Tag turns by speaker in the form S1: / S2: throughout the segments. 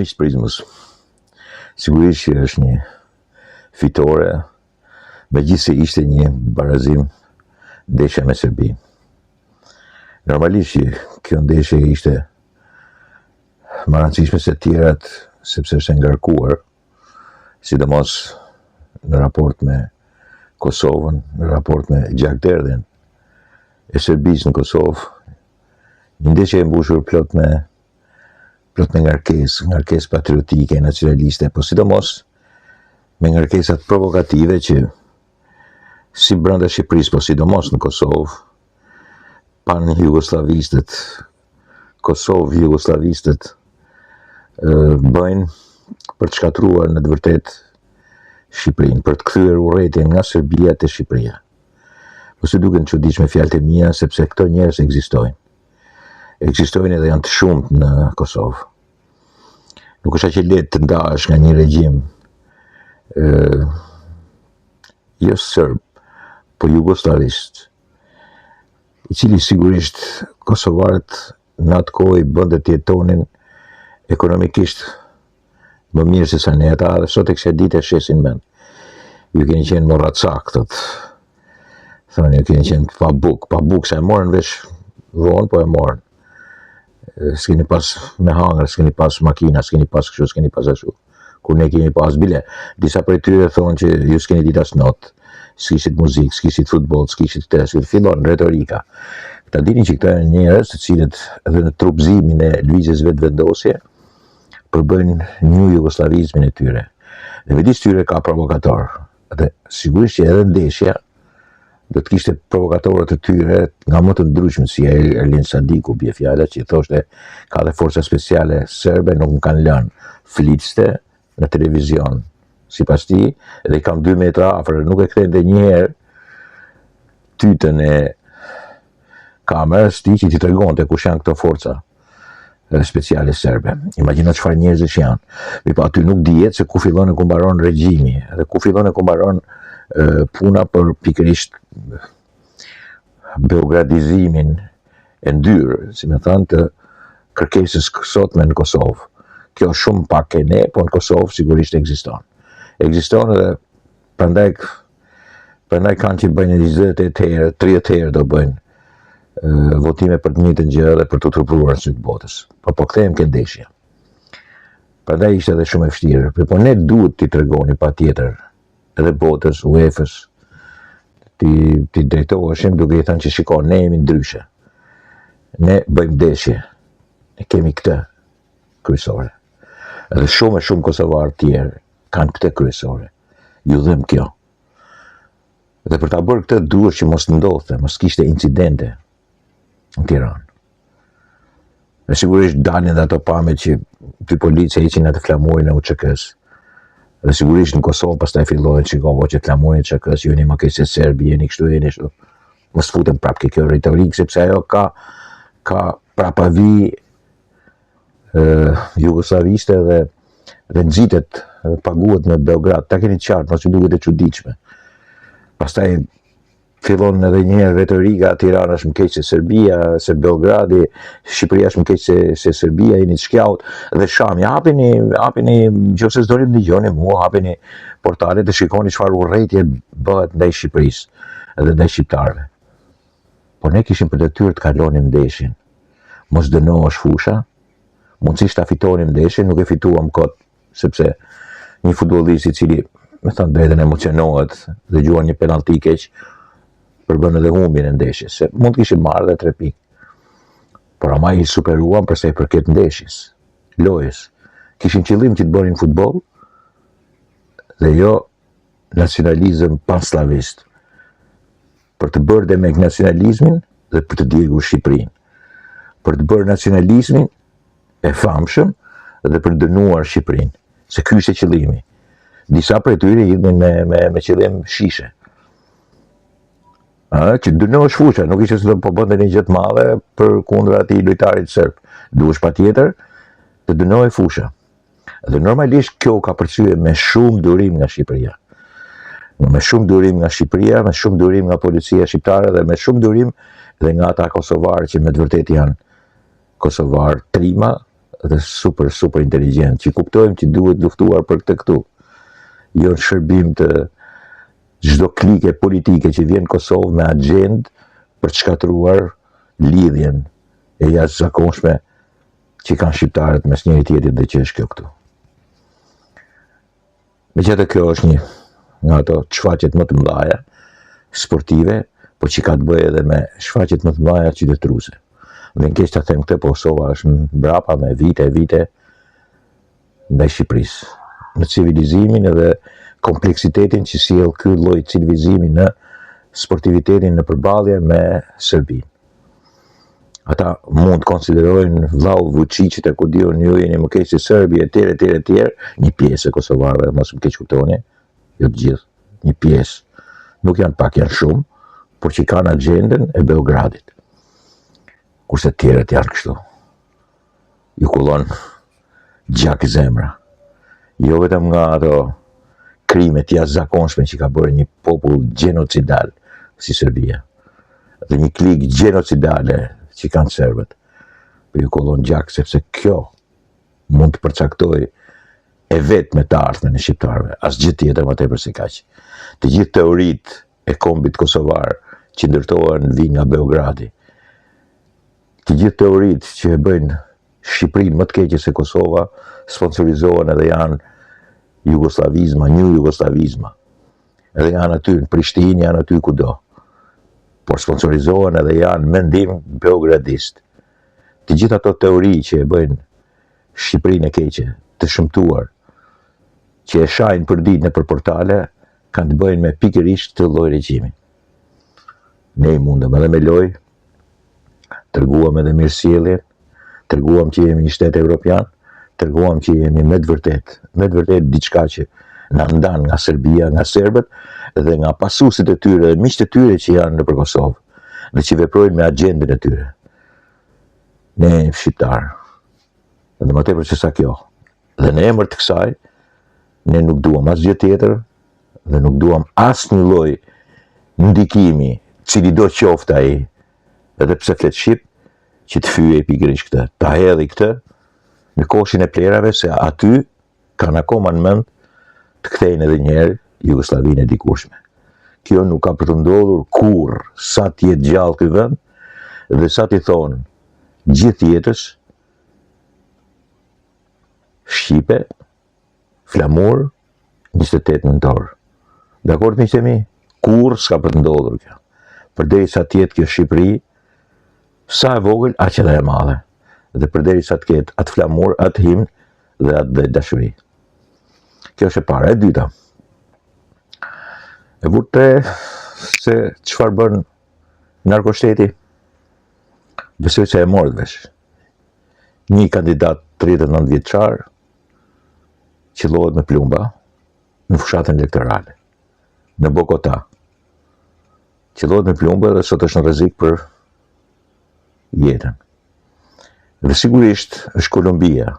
S1: Miq Prizmës, sigurisht që është një fitore, megjithëse ishte një barazim ndeshja me Serbinë. Normalisht që kjo ndeshje ishte më e rëndësishme se tjerat, sepse është ngarkuar, sidomos në raport me Kosovën, në raport me gjakderdhjen e Serbisë në Kosovë, një ndeshje e mbushur plot me ngarkesë patriotike, nacionaliste, po sidomos me ngarkesat provokative që si brenda Shqipërisë, po sidomos në Kosovë, pan-jugoslavistët, Kosovë-jugoslavistët bëjnë për të shkatruar në të vërtetë Shqipërinë, për të kthyer urrëtin nga Serbia te Shqipëria. Po se duken çuditshme fjalët e mia, sepse këto njerëz ekzistojnë. Ekzistojnë edhe janë të shumtë në Kosovë. Nuk është aq lehtë të ndahesh nga një regjim jo serb, po jugoslavist, i cili sigurisht kosovarët në atë kohë i bënte të jetonin ekonomikisht më mirë se sa ne ata, dhe sot e kësaj dite shesin mend. Ju keni qenë morracak, thonë, ju keni qenë pa buk, sa e morën vesh vonë, po e morën. S'keni pas me hangër, s'keni pas makina, s'keni pas kështu, s'keni pas ashtu. Kur ne kemi pas bile, disa prej tyre thonë që ju s'keni ditë as not, s'kishit muzikë, s'kishit futboll, s'kishit këtë, fillon retorika. Ta dini që këta janë njerëz të cilët edhe në trupëzimin e lëvizjes vetvendosje përbëjnë një jugoslavizmin e tyre. Dhe midis tyre ka provokator. Dhe sigurisht që edhe ndeshja do të kishte provokatorët e tyre nga më të ndryshëm, si Erlin Sandiku, bie fjala që thoshte ka dhe forca speciale serbe nuk më kanë lënë, flicste në televizion. Sipas tij, edhe i kam 2 metra afër, nuk e kthente një herë tytën e kamerës që ti tregonte kush janë këto forca speciale serbe. Imagjino çfarë njerëzish janë. Po aty nuk dihet se ku fillon e ku mbaron regjimi, edhe ku fillon e ku mbaron puna për pikërisht beogradizimin e ndyrë, si me thënë, të kërkesës sotme në Kosovë. Kjo shumë pak e ne, po në Kosovë sigurisht ekziston. Ekziston edhe prandaj kanë që bëjnë 28 herë, 30 herë do bëjnë votime për të njëjtën gjë dhe për të turpruar në sytë botës. Po kthehemi ke ndeshja. Prandaj ishte edhe shumë e vështirë. Po ne duhet t'i tregoni patjetër edhe botës, UEFA-s, ti drejtoheshim duke i thënë që shiko, ne jemi ndryshe. Ne bëjmë ndeshje. Ne kemi këtë kryesore. Edhe shumë kosovarë tjerë kanë këtë kryesore. Ju dhem kjo. Dhe për ta bërë këtë duhet që mos ndodhte, mos kishte incidente në Tiranë. Dhe sigurisht dalin dhe ato pamjet që ty policia heqin atë flamurin e UÇK-s. Dhe sigurisht në Kosovë pastaj fillojnë shikovo që flamurin e UÇK-s jeni më keq se serbi, jeni kështu, jeni kështu. Mos futen prapë kjo retorikë, sepse ajo ka prapavi jugoslaviste dhe nxitet, paguhet në Beograd. Ta keni qartë, mos ju duket e çuditshme. Pastaj fillon edhe një herë retorika, Tirana është më keq se Serbia, se Beogradi, Shqipëria është më keq se Serbia, jeni të shkjaut, dhe Shami, hapini, nëse s'doni të dëgjoni mua, hapini portalet dhe shikoni çfarë urrëtie bëhet ndaj Shqipërisë edhe ndaj shqiptarëve. Po ne kishim për detyrë të kalonim ndeshjen. Mos dënohesh fusha, mundësisht ta fitonim ndeshjen, nuk e fituam kot, sepse një futbollist i cili, me thënë drejtën, emocionohet dhe gjuan një penallti keq, përbën edhe humbjen e ndeshjes, se mund të kishim marrë dhe 3 pikë. Por ama i superuam për sa i përket ndeshjes, lojës. Kishin qëllim që të bënin futboll dhe jo nacionalizëm panslavist. Për të bërë demek nacionalizmin dhe për të djegur Shqipërinë. Për të bërë nacionalizmin e famshëm dhe për të dënuar Shqipërinë. Se ky ishte qëllimi. Disa prej tyre idhin me qëllim shishe. Që dënohesh fusha, nuk ishte se po bënte një gjë të madhe për kundër atij lojtarit serb. Duhesh patjetër të dënohej fusha. Dhe normalisht kjo ka përcyer me shumë durim nga Shqipëria. Me shumë durim nga Shqipëria, me shumë durim nga policia shqiptare dhe me shumë durim dhe nga ata kosovarë që me të vërtetë janë kosovarë trima dhe super inteligent, që kuptojmë që duhet luftuar për këtë këtu. Jo në shërbim të çdo klike politike që vjen Kosovë me agjendë për të shkatruar lidhjen e jashtëzakonshme që kanë shqiptarët mes njëri tjetrit dhe që është kjo këtu. Megjithatë kjo është një nga ato shfaqjet më të mëdha sportive, po që ka të bëjë edhe me shfaqjet më të mëdha qytetëruese. Dhe në keq ta them këtë, po Kosova është mbrapa me vite ndaj Shqipërisë, në civilizimin edhe kompleksitetin që sjell ky lloj civilizimi në sportivitetin në përballje me Serbinë. Ata mund të konsiderojnë vllau Vučićit e ku diun ju jeni më keq se Serbi etj, një pjesë e kosovarëve, mos më keq kuptoni, jo të gjithë, një pjesë. Nuk janë pak, janë shumë, por që kanë agjendën e Beogradit. Kurse të tjerët janë kështu. Ju kullon gjak zemra. Jo vetëm nga ato krimet jashtëzakonshme që ka bërë një popull gjenocidal si Serbia, dhe një klik gjenocidale që kanë serbët, për ju kollon gjak sepse kjo mund të përcaktoj e vetë me të ardhmen e shqiptarëve, asgjë tjetër më tepër se kaq. Të gjithë teoritë e kombit kosovar që ndërtohen vijnë nga Beogradi. Të gjithë teoritë që e bëjnë Shqipërinë më të keqe se Kosova sponsorizohen edhe janë jugoslavizma, një jugoslavizma. Edhe janë aty në Prishtinë, janë aty kudo. Por sponsorizohen edhe janë mendim beogradist. Të gjitha ato teori që e bëjnë Shqipërinë e keqe, të shëmtuar, që e shajnë për ditë nëpër portale, kanë të bëjnë me pikërisht të lloj regjimi. Ne i mundëm edhe me lojë, treguam edhe mirësjellje, treguam që jemi një shtet evropian, treguam që jemi me të vërtet diçka që na ndan nga Serbia, nga serbët dhe nga pasuesit e tyre dhe miqtë e tyre që janë nëpër Kosovë dhe që veprojnë me agjendën e tyre. Ne shqiptarë, dhe më tepër se sa kjo, dhe në emër të kësaj, ne nuk duam asgjë tjetër dhe nuk duam asnjë lloj ndikimi, cili do qoftë ai, edhe pse flet shqip, që të fyej pikërisht këtë, ta hedhë këtë në koshin e plerave se aty kanë akoma në mend të kthejnë edhe një herë Jugosllavinë e dikurshme. Kjo nuk ka për të ndodhur kurrë, sa të jetë gjallë ky vend dhe sa t'i thonë gjithë jetës Shqipe, flamur, 28 nëntor. Dakord miqtë e mi? Kurrë s'ka për të ndodhur kjo. Përderisa të jetë kjo Shqipëri, sa e vogël, aq edhe e madhe. Dhe përderisa të ketë atë flamur, atë himn dhe atë dashuri. Kjo është e para. E dyta. E vërte se çfarë bën narkoshteti? Besoj se e morët vesh. Një kandidat 39 vjeçar qellohet me plumba në fushatën elektorale në Bogota. Qellohet me plumba dhe sot është në rrezik për jetën. Dhe sigurisht është Kolumbia,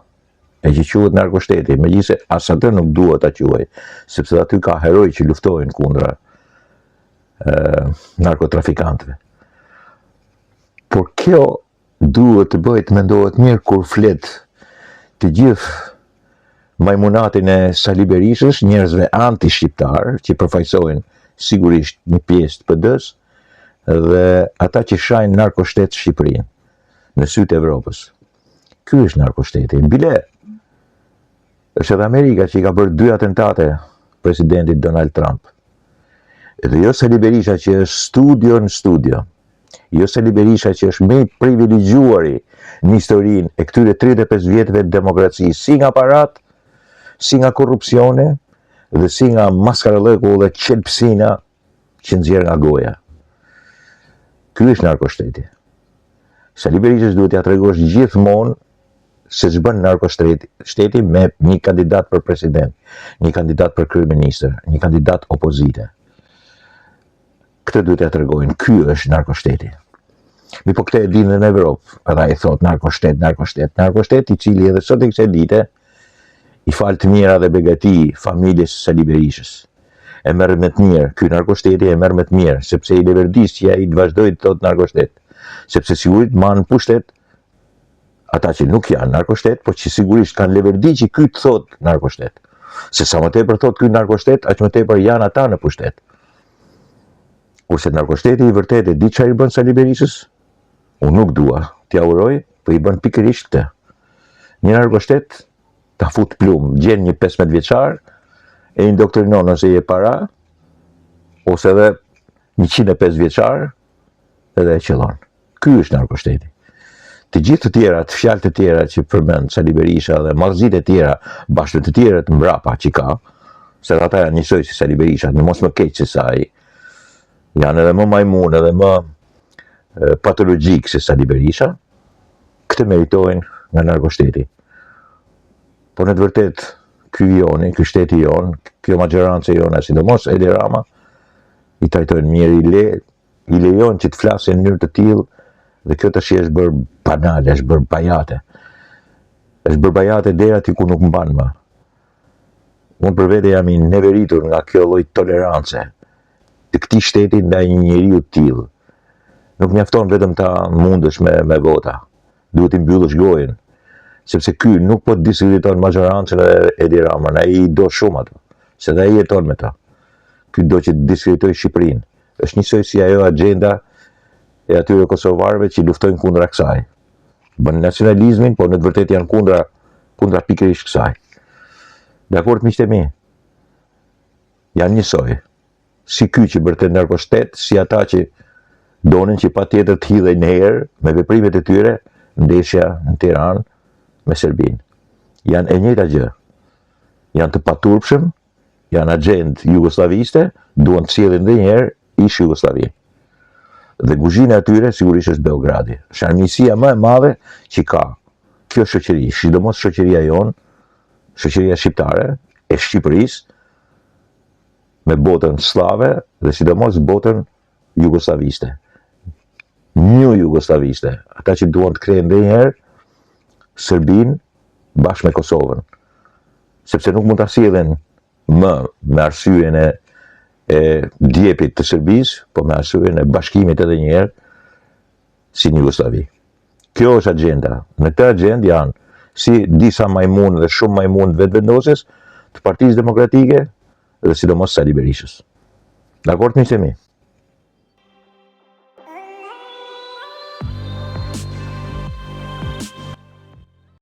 S1: e që quhet narkoshteti, megjithëse as atë nuk duhet ta quaj, sepse aty ka heroj që luftojnë kundra narkotrafikantëve. Por kjo duhet të bëhet të mendohet mirë kur flet të gjithë majmunatin e Sali Berishës, njerëzve anti-shqiptar, që përfaqësojnë sigurisht një pjesë të PD-s, dhe ata që shajnë narkoshtet Shqipërinë në sytë Evropës. Ky është narkoshteti. Bile është edhe Amerika që i ka bërë 2 atentate presidentit Donald Trump. Dhe jo Sali Berisha që është studio në studio, jo Sali Berisha që është më i privilegjuari në historinë e këtyre 35 vjetëve të demokracisë, si nga aparat, si nga korrupsione dhe si nga maskarallëku dhe qelpsina që nxjerr nga goja. Ky është narkoshteti. Sali Berishës duhet ja tregosh gjithmonë se ç'bën narkoshteti me një kandidat për president, një kandidat për kryeministër, një kandidat opozite. Këtë duhet ja tregojnë, ky është narkoshteti. Mi po këtë e dinë në Evropë, edhe ai thot narkoshet i cili edhe sot e kësaj dite i fal të mira dhe begati familjes Sali Berishës. E merr me të mirë, ky narkoshteti e merr me të mirë, sepse i leverdis që ai të vazhdoi të thotë narkoshtet, sepse sigurisht ma në pushtet ata që nuk janë narkoshtet, po që sigurisht kanë leverdi që ky të thot narkoshtet. Se sa më tepër thot ky narkoshtet, aq më tepër janë ata në pushtet. Kurse narkoshteti i vërtet e di çfarë i bën Sali Berishës, unë nuk dua t'ja uroj, po i bën pikërisht këtë. Një narkoshtet ta fut plum, gjen një 15 vjeçar, e indoktrinon ose i e para, ose edhe 105 vjeçar, edhe e qellon. Ky është narkoshteti. Të gjithë të tjera, të fjalët e tjera që përmend Sali Berisha dhe marrëzit e tjera, bashkë të tjera të mbrapa që ka, se ata janë njësoj si Sali Berisha, në mos më keq se sa ai, janë edhe më majmun edhe më patologjik se Sali Berisha, këtë meritojnë nga narkoshteti. Po në të vërtet, ky shteti jon, kjo magjerancë jona, sidomos Edi Rama, i trajtojnë mirë, i lejon që të flasin në mënyrë të tillë, dhe kjo tash është bërë banale, është bërë bajate. Është bërë bajate deri aty ku nuk mban më. Unë për vete jam i neveritur nga kjo lloj tolerance të këtij shteti ndaj një njeriu të tillë. Nuk mjafton vetëm ta mundesh me vota. Duhet i mbyllësh gojën. Sepse ky nuk po diskrediton majorancën e Edi Ramën, ai do shumë ato, se dhe ai jeton me ta. Ky do që diskreditojë Shqipërinë. Është njësoj si ajo agenda e atyre kosovarëve që luftojnë kundra kësaj. Bën nacionalizmin, po në të vërtetë janë kundra pikërisht kësaj. Dakord miqtë e mi? Janë njësoj. Si ky që bërtet narkoshtet, si ata që donin që patjetër të hidhej në herë me veprimet e tyre ndeshja në Tiranë me Serbinë. Janë e njëjta gjë. Janë të paturpshëm, janë agent jugoslaviste, duan të sjellin edhe një herë ish Jugosllavi. Dhe guzhina e tyre sigurisht është Beogradi. Është armiqësia më e madhe që ka kjo shoqëri, sidomos shoqëria jonë, shoqëria shqiptare e Shqipërisë me botën slave dhe sidomos botën jugoslaviste. Një jugoslaviste, ata që duan të krejnë ndonjëherë Serbinë bashkë me Kosovën. Sepse nuk mund ta sjellin më me arsyeën e djepit të Serbisë, po me arsyeën e bashkimit edhe një herë si një Jugosllavi. Kjo është agenda. Në këtë agend janë si disa majmun dhe shumë majmun vetëvendosës të Partisë Demokratike dhe sidomos Sali Berishës. Dakord miqtë e mi?